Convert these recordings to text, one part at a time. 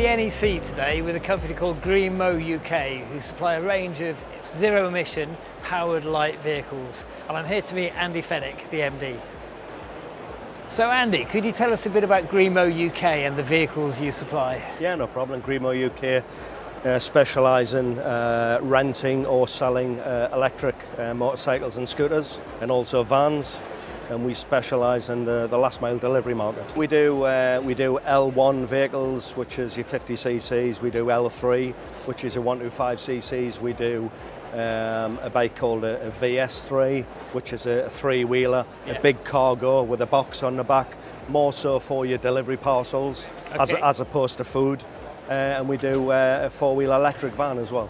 the NEC today with a company called GreenMo UK, who supply a range of zero-emission powered light vehicles. And I'm here to meet Andy Fennick, the MD. So Andy, could you tell us a bit about GreenMo UK and the vehicles you supply? Yeah, no problem. GreenMo UK specialise in renting or selling electric motorcycles and scooters, and also vans. And we specialise in the last mile delivery market. We do L1 vehicles, which is your 50 cc's. We do L3, which is your 125 cc's. We do a bike called a VS3, which is a three-wheeler, a big cargo with a box on the back, more so for your delivery parcels, as opposed to food. And we do a four-wheel electric van as well.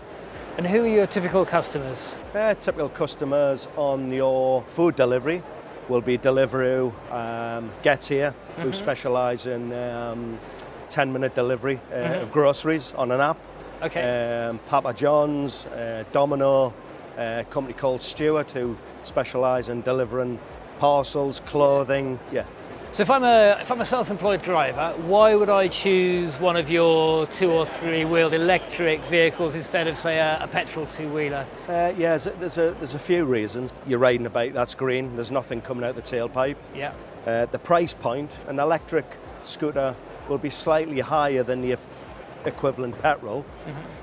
And who are your typical customers? Typical customers on your food delivery will be Deliveroo, Get Here, who specialise in 10-minute delivery of groceries on an app. Papa John's, Domino, a company called Stewart, who specialise in delivering parcels, clothing. So if I'm a self-employed driver, why would I choose one of your 2 or 3 wheeled electric vehicles instead of, say, a petrol two-wheeler? There's a few reasons. You're riding a bike, that's green, there's nothing coming out the tailpipe. The price point, an electric scooter will be slightly higher than the equivalent petrol,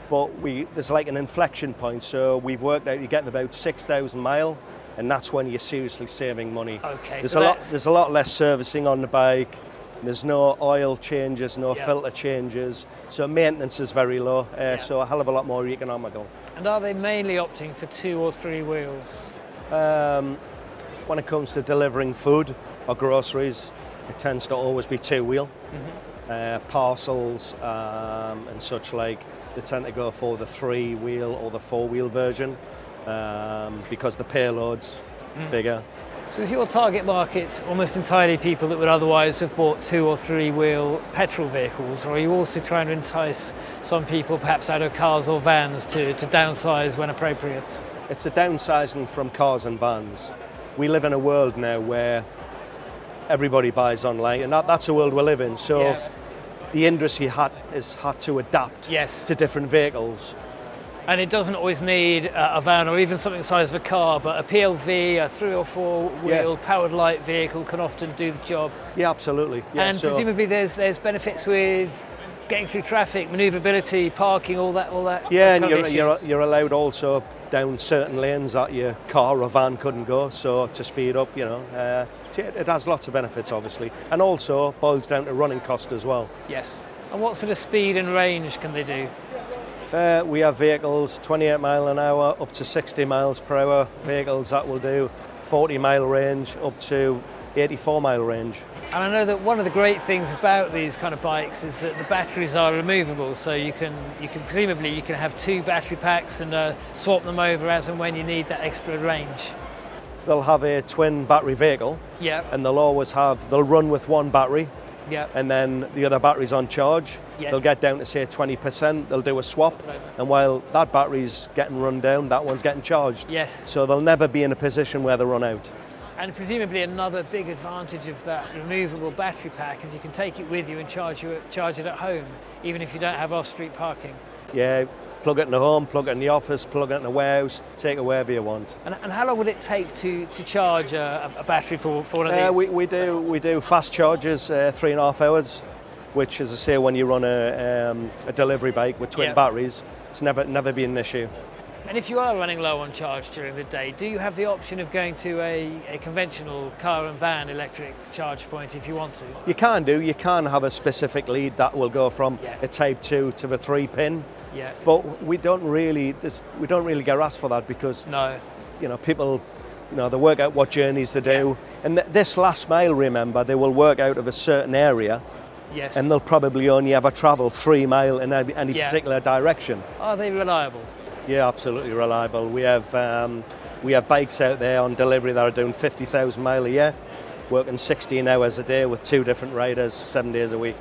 but there's like an inflection point, so we've worked out you're getting about 6,000 miles. And that's when you're seriously saving money. There's a lot less servicing on the bike. There's no oil changes, no filter changes. So maintenance is very low. So a hell of a lot more economical. And are they mainly opting for 2 or 3 wheels? When it comes to delivering food or groceries, it tends to always be 2-wheel. Parcels and such like, they tend to go for the 3-wheel or the 4-wheel version. Because the payload's bigger. So is your target market almost entirely people that would otherwise have bought 2 or 3 wheel petrol vehicles, or are you also trying to entice some people perhaps out of cars or vans to downsize when appropriate? It's a downsizing from cars and vans. We live in a world now where everybody buys online, and that's a world we live in. So the industry has had to adapt to different vehicles. And it doesn't always need a van or even something the size of a car, but a PLV, a 3 or 4 wheel powered light vehicle can often do the job. Yeah, absolutely. And presumably there's benefits with getting through traffic, manoeuvrability, parking, all that. Yeah, and you're allowed also down certain lanes that your car or van couldn't go, so to speed up, it has lots of benefits obviously. And also boils down to running cost as well. Yes. And what sort of speed and range can they do? We have vehicles 28 mile an hour up to 60 miles per hour, vehicles that will do 40 mile range up to 84 mile range. And I know that one of the great things about these kind of bikes is that the batteries are removable, so you can presumably have 2 battery packs and swap them over as and when you need that extra range. They'll have a twin battery vehicle, and they'll run with 1 battery. And then the other battery's on charge. They'll get down to say 20%, they'll do a swap, and while that battery's getting run down, that one's getting charged. So they'll never be in a position where they run out. And presumably another big advantage of that removable battery pack is you can take it with you and charge it at home, even if you don't have off-street parking. Plug it in the home, plug it in the office, plug it in the warehouse, take it wherever you want. And how long would it take to charge a battery for one of these? We do fast charges, 3.5 hours, which, as I say, when you run a delivery bike with twin batteries, it's never been an issue. And if you are running low on charge during the day, do you have the option of going to a conventional car and van electric charge point if you want to? You can do. You can have a specific lead that will go from a Type 2 to the 3 pin. But we don't really get asked for that because people they work out what journeys to do, and this last mile, remember, they will work out of a certain area, and they'll probably only ever travel 3 miles in any particular direction. Are they reliable? Yeah, absolutely reliable. We have bikes out there on delivery that are doing 50,000 miles a year, working 16 hours a day with 2 different riders, 7 days a week.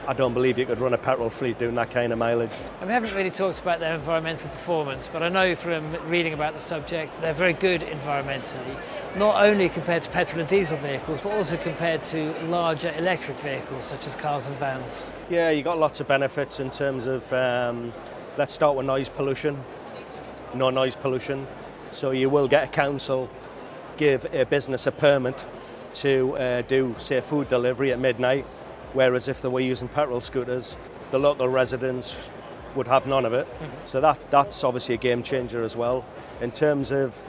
I don't believe you could run a petrol fleet doing that kind of mileage. And we haven't really talked about their environmental performance, but I know from reading about the subject they're very good environmentally, not only compared to petrol and diesel vehicles, but also compared to larger electric vehicles such as cars and vans. Yeah, you got lots of benefits in terms of, let's start with noise pollution, no noise pollution. So you will get a council give a business a permit to do, say, food delivery at midnight, whereas if they were using petrol scooters, the local residents would have none of it. So that's obviously a game changer as well. In terms of,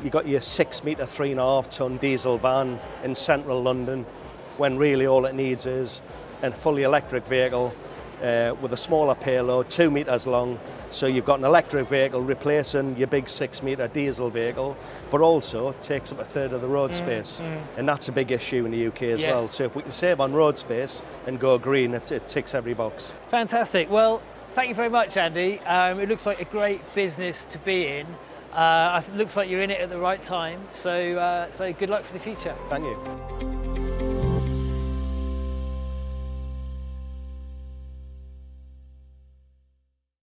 you got your 6 metre, 3.5 tonne diesel van in central London, when really all it needs is a fully electric vehicle with a smaller payload, 2 metres long. So you've got an electric vehicle replacing your big 6 metre diesel vehicle, but also takes up a third of the road space. And that's a big issue in the UK as well. So if we can save on road space and go green, it ticks every box. Fantastic. Well, thank you very much, Andy. It looks like a great business to be in. It looks like you're in it at the right time. So good luck for the future. Thank you.